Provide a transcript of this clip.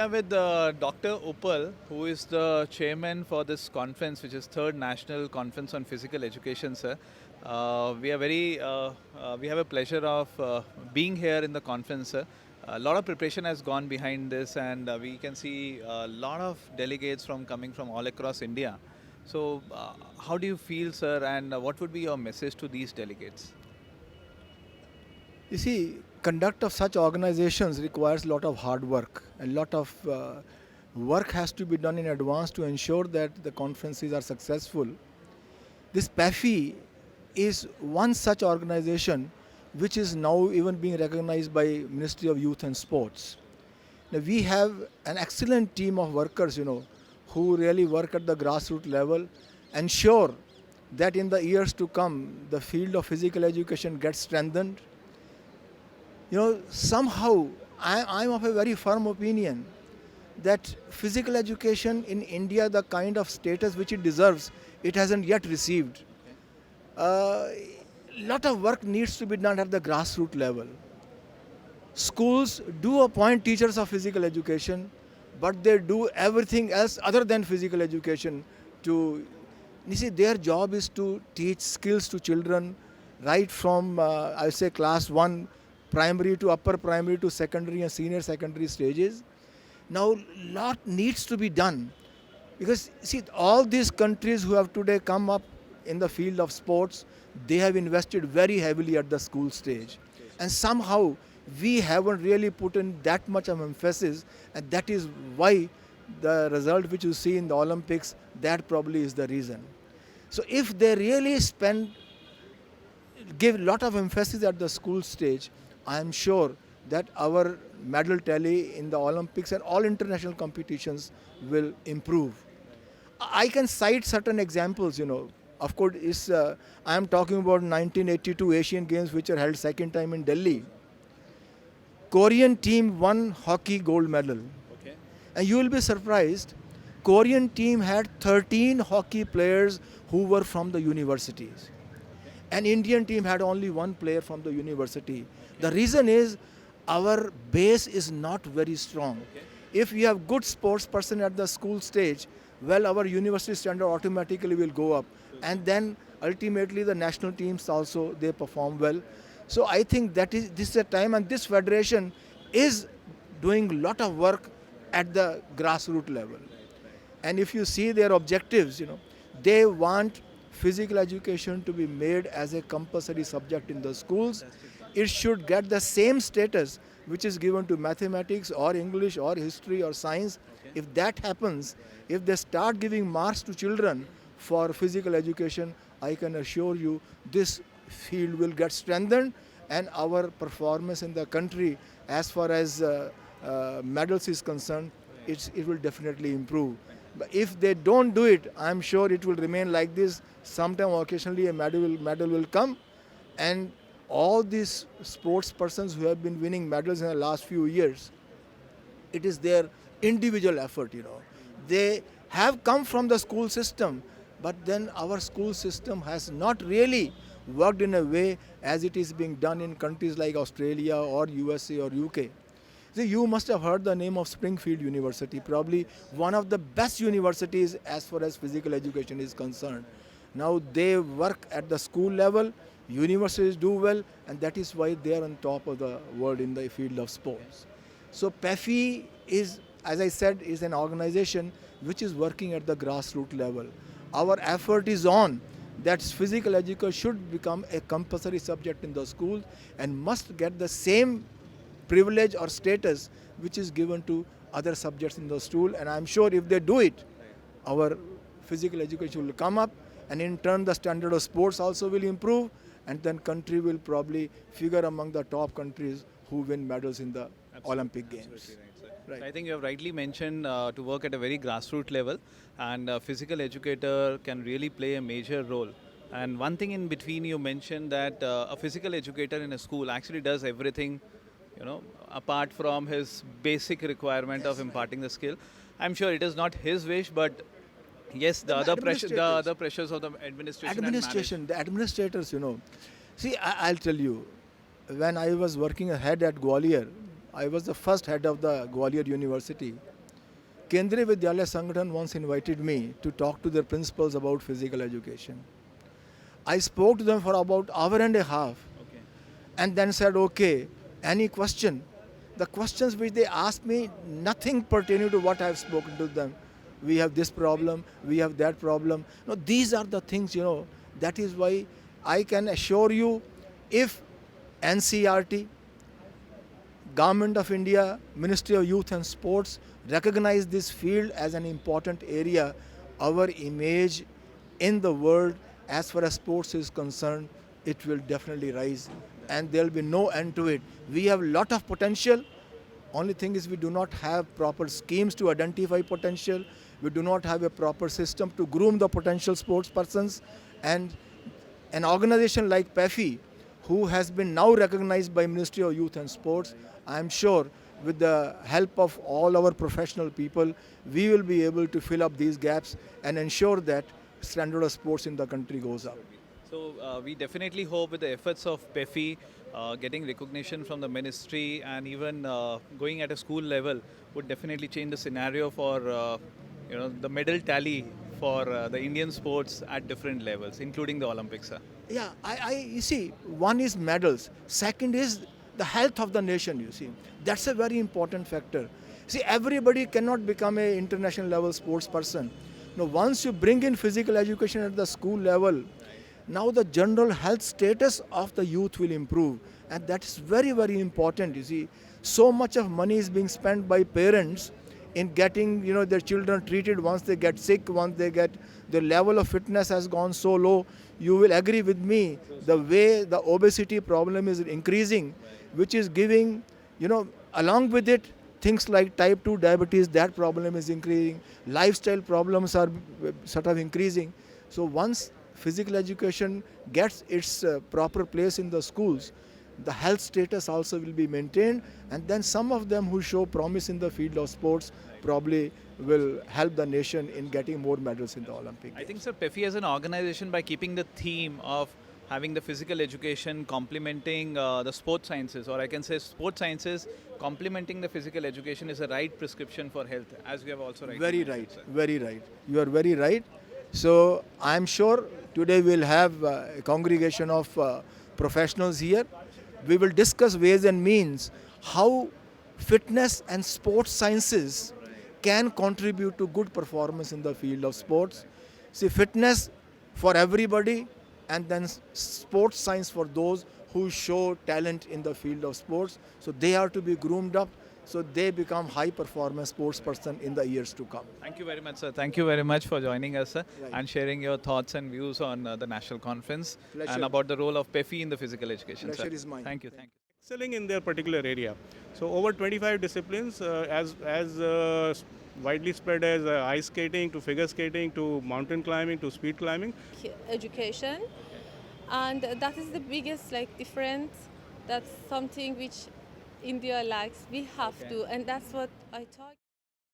are with Dr. Uppal, who is the chairman for this conference, which is third national conference on physical education, sir. We have a pleasure of being here in the conference, sir. A lot of preparation has gone behind this, and we can see a lot of delegates from coming from all across India. So, how do you feel, sir, and what would be your message to these delegates? You see, conduct of such organizations requires a lot of hard work. A lot of work has to be done in advance to ensure that the conferences are successful. This PEFI is one such organization which is now even being recognized by Ministry of Youth and Sports. Now we have an excellent team of workers, who really work at the grassroots level, ensure that in the years to come, the field of physical education gets strengthened. Somehow I'm of a very firm opinion that physical education in India, the kind of status which it deserves, it hasn't yet received. Lot of work needs to be done at the grassroots level. Schools do appoint teachers of physical education, but they do everything else other than physical education. Their job is to teach skills to children right from, I say, class 1, primary to upper primary to secondary and senior secondary stages. Now, lot needs to be done because all these countries who have today come up in the field of sports, they have invested very heavily at the school stage, and somehow we haven't really put in that much of emphasis, and that is why the result which you see in the Olympics, that probably is the reason. So if they really give a lot of emphasis at the school stage, I am sure that our medal tally in the Olympics and all international competitions will improve. I can cite certain examples, Of course, I am talking about 1982 Asian Games, which are held second time in Delhi. Korean team won hockey gold medal. Okay. And you will be surprised, Korean team had 13 hockey players who were from the universities. An Indian team had only one player from the university. The reason is our base is not very strong. If we have good sports person at the school stage, well, our university standard automatically will go up. And then ultimately the national teams also, they perform well. So I think this is a time, and this federation is doing a lot of work at the grassroots level. And if you see their objectives, they want physical education to be made as a compulsory subject in the schools. It should get the same status which is given to mathematics or English or history or science. If that happens, if they start giving marks to children for physical education, I can assure you this field will get strengthened, and our performance in the country as far as medals is concerned, it will definitely improve. But if they don't do it, I'm sure it will remain like this. Sometime occasionally a medal will come, and all these sports persons who have been winning medals in the last few years, it is their individual effort, They have come from the school system, but then our school system has not really worked in a way as it is being done in countries like Australia or USA or UK. See, you must have heard the name of Springfield University, probably one of the best universities as far as physical education is concerned. Now they work at the school level, universities do well, and that is why they are on top of the world in the field of sports. So PEFI is, as I said, is an organization which is working at the grassroots level. Our effort is on that physical education should become a compulsory subject in the schools and must get the same privilege or status which is given to other subjects in the school. And I'm sure if they do it, our physical education will come up, and in turn the standard of sports also will improve, and then country will probably figure among the top countries who win medals in the Olympic Games. Right. So I think you have rightly mentioned to work at a very grassroots level, and a physical educator can really play a major role. And one thing in between, you mentioned that a physical educator in a school actually does everything, apart from his basic requirement of imparting the skill. I'm sure it is not his wish, but yes, the other pressures of the administration. The administrators, See, I'll tell you, when I was working head at Gwalior, I was the first head of the Gwalior University. Kendriya Vidyalaya Sangathan once invited me to talk to their principals about physical education. I spoke to them for about hour and a half Okay. and then said, okay, any question? The questions which they asked me, nothing pertaining to what I have spoken to them. We have this problem, we have that problem. No, these are the things, that is why I can assure you, if NCRT, Government of India, Ministry of Youth and Sports recognize this field as an important area, our image in the world as far as sports is concerned, it will definitely rise and there will be no end to it. We have a lot of potential. Only thing is we do not have proper schemes to identify potential. We do not have a proper system to groom the potential sports persons. And an organization like PEFI, who has been now recognized by Ministry of Youth and Sports, I am sure with the help of all our professional people, we will be able to fill up these gaps and ensure that standard of sports in the country goes up. So we definitely hope with the efforts of PEFI, getting recognition from the ministry and even going at a school level would definitely change the scenario for the medal tally for the Indian sports at different levels, including the Olympics. Sir. Yeah, you see, one is medals. Second is the health of the nation, you see. That's a very important factor. See, everybody cannot become an international level sports person. Now, once you bring in physical education at the school level, now the general health status of the youth will improve. And that is very, very important, you see. So much of money is being spent by parents in getting their children treated once they get sick, once they get their level of fitness has gone so low. You will agree with me, the way the obesity problem is increasing, which is giving, along with it, things like type 2 diabetes, that problem is increasing. Lifestyle problems are sort of increasing. So once physical education gets its proper place in the schools, the health status also will be maintained, and then some of them who show promise in the field of sports probably will help the nation in getting more medals in the Olympic Games. I think, sir, PEFI as an organization, by keeping the theme of having the physical education complementing the sports sciences, or I can say sports sciences complementing the physical education, is a right prescription for health, as we have also rightly Very mentioned, right, sir. very right. You are very right. So I am sure today we'll have a congregation of professionals here. We will discuss ways and means how fitness and sports sciences can contribute to good performance in the field of sports. See, fitness for everybody, and then sports science for those who show talent in the field of sports. So they are to be groomed up so they become high performance sports person in the years to come. Thank you very much, sir. Thank you very much for joining us, sir, Right. and sharing your thoughts and views on the national conference Pleasure. and about the role of PEFI in the physical education. Pleasure sir. is mine. Thank you. Thank you. Excelling in their particular area. So over 25 disciplines, as widely spread as ice skating to figure skating to mountain climbing to speed climbing. Education, and that is the biggest difference. That's something which India lacks. We have to, and that's what I talk.